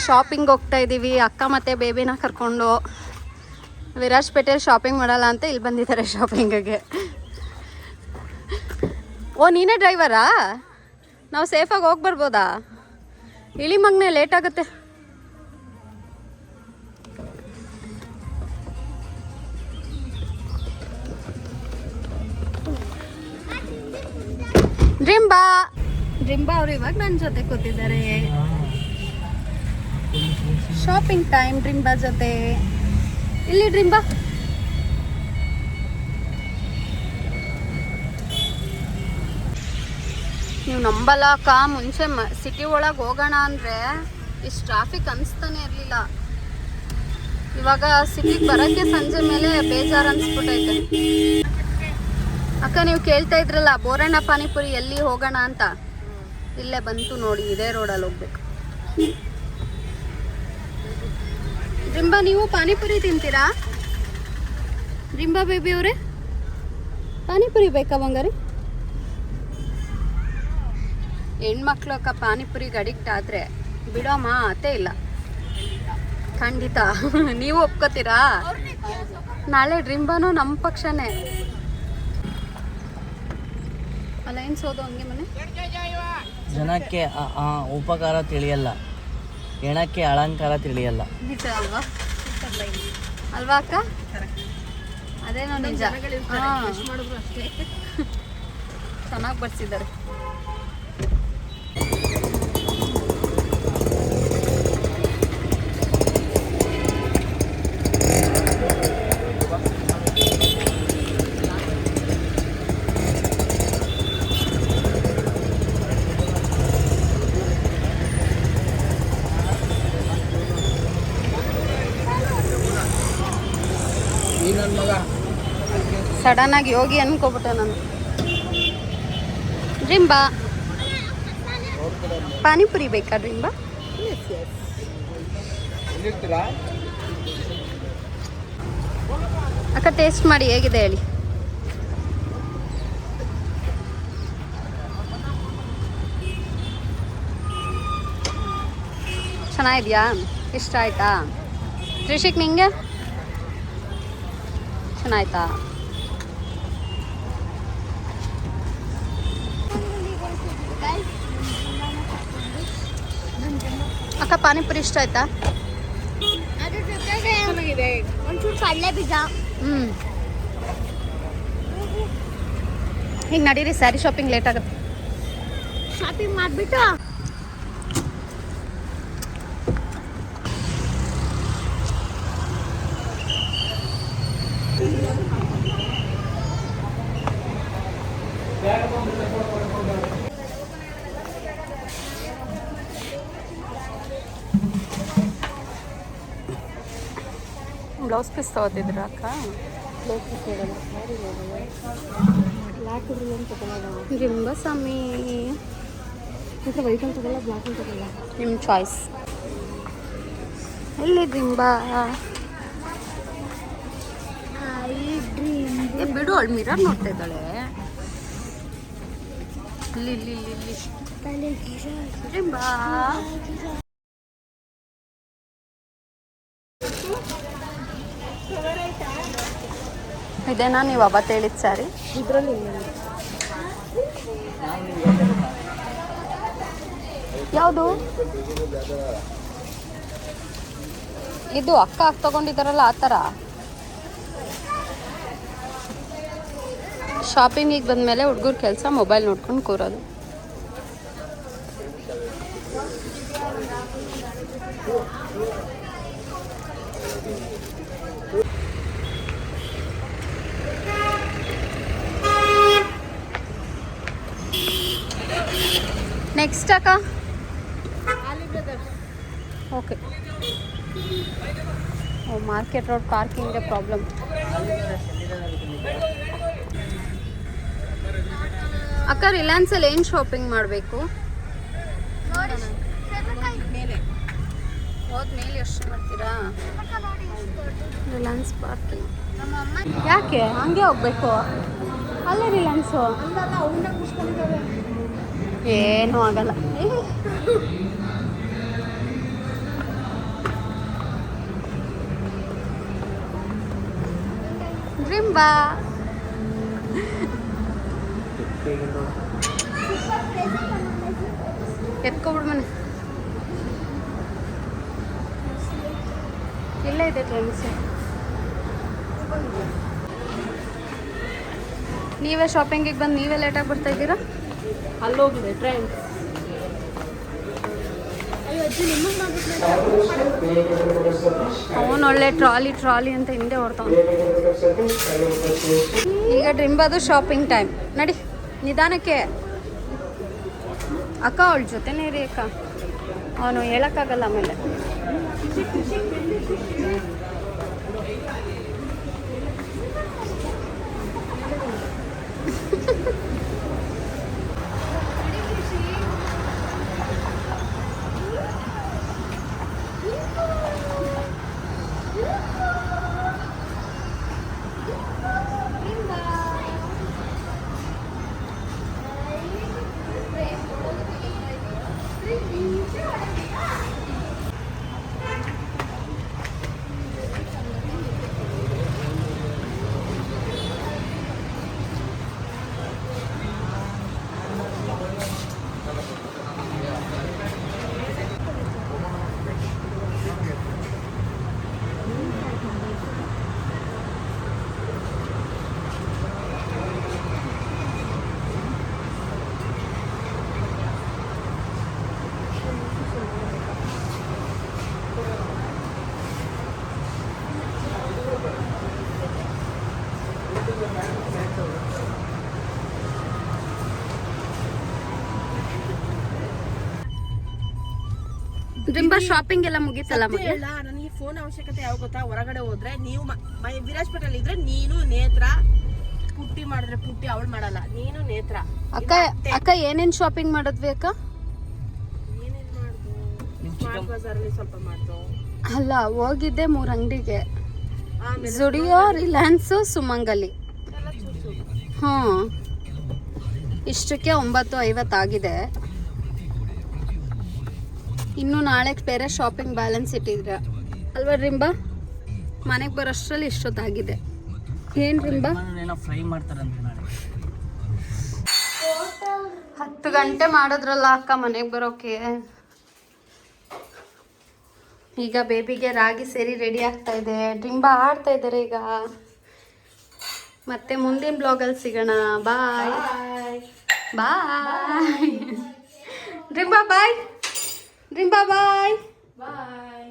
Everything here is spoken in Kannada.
ಶಾಪಿಂಗ್ ಹೋಗ್ತಾ ಇದ್ದೀವಿ. ಅಕ್ಕ ಮತ್ತು ಬೇಬಿನ ಕರ್ಕೊಂಡು ವಿರಾಜ್ಪೇಟೆಯಲ್ಲಿ ಶಾಪಿಂಗ್ ಮಾಡಲ್ಲ ಅಂತ ಇಲ್ಲಿ ಬಂದಿದ್ದಾರೆ ಶಾಪಿಂಗಿಗೆ. ಓ ನೀನೇ ಡ್ರೈವರಾ? ನಾವು ಸೇಫಾಗಿ ಹೋಗಿ ಬರ್ಬೋದಾ? ಇಳಿ ಮಗನೇ, ಲೇಟ್ ಆಗುತ್ತೆ. ಡ್ರಿಂಬಾ ಅವರು ಇವಾಗ ನನ್ನ ಜೊತೆ ಕೂತಿದ್ದಾರೆ. ಶಾಪಿಂಗ್ ಟೈಮ್ ಡ್ರಿಂಬಾ ಜೊತೆ. ಇಲ್ಲಿ ಡ್ರಿಂಬಾ. ನೀವು ನಂಬಲ್ಲ ಅಕ್ಕ, ಮುಂಚೆ ಸಿಟಿ ಒಳಗೆ ಹೋಗೋಣ ಅಂದರೆ ಇಷ್ಟು ಟ್ರಾಫಿಕ್ ಅನಿಸ್ತಾನೆ ಇರಲಿಲ್ಲ. ಇವಾಗ ಸಿಟಿಗೆ ಬರೋಕ್ಕೆ ಸಂಜೆ ಮೇಲೆ ಬೇಜಾರು ಅನಿಸ್ಬಿಟ್ಟೈತೆ. ಅಕ್ಕ ನೀವು ಕೇಳ್ತಾ ಇದ್ರಲ್ಲ ಬೋರಣ್ಣ ಪಾನಿಪುರಿ ಎಲ್ಲಿ ಹೋಗೋಣ ಅಂತ, ಇಲ್ಲೇ ಬಂತು ನೋಡಿ, ಇದೇ ರೋಡಲ್ಲಿ ಹೋಗ್ಬೇಕು. ರಿಂಬಾ ನೀವು ಪಾನಿಪುರಿ ತಿಂತೀರಾ? ರಿಂಬಾ ಬೇಬಿ ಅವರೇ ಪಾನಿಪುರಿ ಬೇಕಾ ಬಂಗಾರಿ? ಹೆಣ್ಮಕ್ಳು ಅಕ್ಕ ಪಾನಿಪುರಿಗೆ ಅಡಿಕ್ಟ್ ಆದರೆ ಬಿಡೋ ಮಾತೇ ಇಲ್ಲ. ಖಂಡಿತ ನೀವು ಒಪ್ಕೋತೀರಾ? ನಾಳೆ ಡ್ರಿಂಬಾನು ನಮ್ಮ ಪಕ್ಷನೇ. ಅಲೈನ್ಸ್ ಹೋದು ಹಂಗೆ ಮನೆ. ಜನಕ್ಕೆ ಉಪಕಾರ ತಿಳಿಯಲ್ಲ, ಹೆಣಕ್ಕೆ ಅಲಂಕಾರ ತಿಳಿಯಲ್ಲ. ನಿಜ ಅಲ್ವಾ? ಅಲ್ವಾ ಅಕ್ಕ? ಅದೇನೋ ನಿಜ. ಚೆನ್ನಾಗಿ ಬರ್ಸಿದ್ದಾರೆ. ಸಡನ್ ಆಗಿ ಹೋಗಿ ಅನ್ಕೋಬಿಟ್ಟೆ ನಾನು. ಡ್ರಿಂಬಾ ಪಾನಿಪುರಿ ಬೇಕಾ ಡ್ರಿಂಬಾ? ಅಕ್ಕ ಟೇಸ್ಟ್ ಮಾಡಿ ಹೇಗಿದೆ ಹೇಳಿ. ಚೆನ್ನಾಗಿದ್ಯಾ? ಇಷ್ಟ ಆಯ್ತಾ? ತ್ರಿಷಿಕ್ ನಿಂಗೆ ಚೆನ್ನಾಯ್ತಾ? ಅಕ್ಕ ಪಾನಿಪುರಿ ಇಷ್ಟ ಆಯ್ತಾ? ಹಿಂಗೆ ನಡೀರಿ, ಸ್ಯಾರಿ ಶಾಪಿಂಗ್ ಲೇಟ್ ಆಗುತ್ತೆ. ಶಾಪಿಂಗ್ ಮಾಡಿಬಿಟ್ಟು ಬ್ಲೌಸ್ ಪೀಸ್ ತಗೋತಿದ್ರ ಅಕ್ಕ? ರಿಂಬ ಸ್ವಾಮಿ ನಿಮ್ಮ ಚಾಯ್ಸ್. ಎಲ್ಲಿ ರಿಂಬಾ? ಬಿಡು, ಅವಳು ಮಿರರ್ ನೋಡ್ತಾ ಇದ್ದಾಳೆ. ಇಲ್ಲಿ ಇಲ್ಲಿ ಇಲ್ಲಿ ರಿಂಬಾ. ಇದೇನಾ ನೀವು ಅವತ್ತು ಹೇಳಿದ ಸ್ಯಾರಿ? ಇದರಲ್ಲಿ ಯಾವುದು? ಇದು ಅಕ್ಕ ತಗೊಂಡಿದ್ದಾರಲ್ಲ ಆ ಥರ. ಶಾಪಿಂಗಿಗೆ ಬಂದಮೇಲೆ ಹುಡುಗರ ಕೆಲಸ ಮೊಬೈಲ್ ನೋಡ್ಕೊಂಡು ಕೂರೋದು. ನೆಕ್ಸ್ಟ್ ಅಕ್ಕ ಓಕೆ. ಓ ಮಾರ್ಕೆಟ್ ರೋಡ್ ಪಾರ್ಕಿಂಗ್ ಪ್ರಾಬ್ಲಮ್. ಅಕ್ಕ ರಿಲಯನ್ಸಲ್ಲಿ ಏನು ಶಾಪಿಂಗ್ ಮಾಡಬೇಕು? ಹೋದ್ಮೇಲೆ ಎಷ್ಟು ಮಾಡ್ತೀರಾ? ರಿಲಯನ್ಸ್ ಪಾರ್ಕಿಂಗ್ ಯಾಕೆ ಹಂಗೆ ಹೋಗ್ಬೇಕು? ಅಲ್ಲೇ ರಿಲಯನ್ಸು ಏನೂ ಆಗಲ್ಲ. ರಿಂಬಾ ಎತ್ಕೊಬಿಡು ಮನೆ. ಇಲ್ಲೇ ಇದೆ ಟ್ರೆಂಡ್ಸ್. ನೀವೇ ಶಾಪಿಂಗಿಗೆ ಬಂದು ನೀವೇ ಲೇಟಾಗಿ ಬರ್ತಾ ಇದ್ದೀರಾ? ಅಲ್ಲೋಗಿದೆ ಟ್ರೆಂಡ್. ಅವನು ಒಳ್ಳೆ ಟ್ರಾಲಿ ಅಂತ ಹಿಂದೆ ಓಡ್ತಾವ. ಈಗ ಡ್ರಿಂಬದು ಶಾಪಿಂಗ್ ಟೈಮ್. ನಡಿ ನಿಧಾನಕ್ಕೆ. ಅಕ್ಕ ಅವಳ ಜೊತೆನೇ ಇರಿ ಅಕ್ಕ, ಅವನು ಹೇಳೋಕ್ಕಾಗಲ್ಲ ಆಮೇಲೆ. ಡ್ರಿಂಬಾ ಶಾಪಿಂಗ್ ಎಲ್ಲ ಮುಗೀತಲ್ಲ ಮಗ? ನನಗೆ ಫೋನ್ ಅವಶ್ಯಕತೆ ಯಾವ ಗೊತ್ತಾ? ಹೊರಗಡೆ ಹೋದ್ರೆ ನೀವು ವಿರಾಜ್ಪೇಟೆಯಲ್ಲಿ ಇದ್ರೆ ನೀನು ನೇತ್ರ, ಪುಟ್ಟಿ ಮಾಡಿದ್ರೆ ಪುಟ್ಟಿ ಅವಳು ಮಾಡಲ್ಲ, ನೀನು ನೇತ್ರ. ಅಕ್ಕ ಏನೇನ್ ಶಾಪಿಂಗ್ ಮಾಡಿದ್ವಿ ಅಕ್ಕ? ಏನೇನ್ ಮಾಡ್ದು? ಸ್ಮಾರ್ಟ್ ಬಜಾರಲ್ಲಿ ಸ್ವಲ್ಪ ಮಾಡ್ದು. ಅಲ್ಲ, ಹೋಗಿದ್ದೆ 3 ಅಂಗಡಿಗೆ. ಜುಡಿಯೋ, ರಿಲಯನ್ಸ್, ಸುಮಂಗಲಿ. ಹ್ಞೂ, ಇಷ್ಟಕ್ಕೆ 9:50 ಆಗಿದೆ. ಇನ್ನು ನಾಳೆ ಬೇರೆ ಶಾಪಿಂಗ್ ಬ್ಯಾಲೆನ್ಸ್ ಇಟ್ಟಿದ್ರೆ ಅಲ್ವಾ ರಿಂಬಾ? ಮನೆಗೆ ಬರೋಷ್ಟರಲ್ಲಿ ಇಷ್ಟೊತ್ತಾಗಿದೆ. ಏನು ರಿಂಬಾ? ಫ್ರೈ ಮಾಡ್ತಾರಂತೆ ನಾಳೆ. 10 ಗಂಟೆ ಮಾಡಿದ್ರಲ್ಲ ಅಕ್ಕ ಮನೆಗೆ ಬರೋಕೆ. ಈಗ ಬೇಬಿಗೆ ರಾಗಿ ಸೇರಿ ರೆಡಿ ಆಗ್ತಾ ಇದೆ. ರಿಂಬಾ ಆಡ್ತಾ ಇದ್ದಾರೆ ಈಗ. ಮತ್ತೆ ಮುಂದಿನ ಬ್ಲಾಗಲ್ಲಿ ಸಿಗೋಣ. ಬಾಯ್ ಬಾಯ್ ರಿಂಬಾ, ಬಾಯ್ ರಿಂಬಾ, ಬಾಯ್ ಬಾಯ್.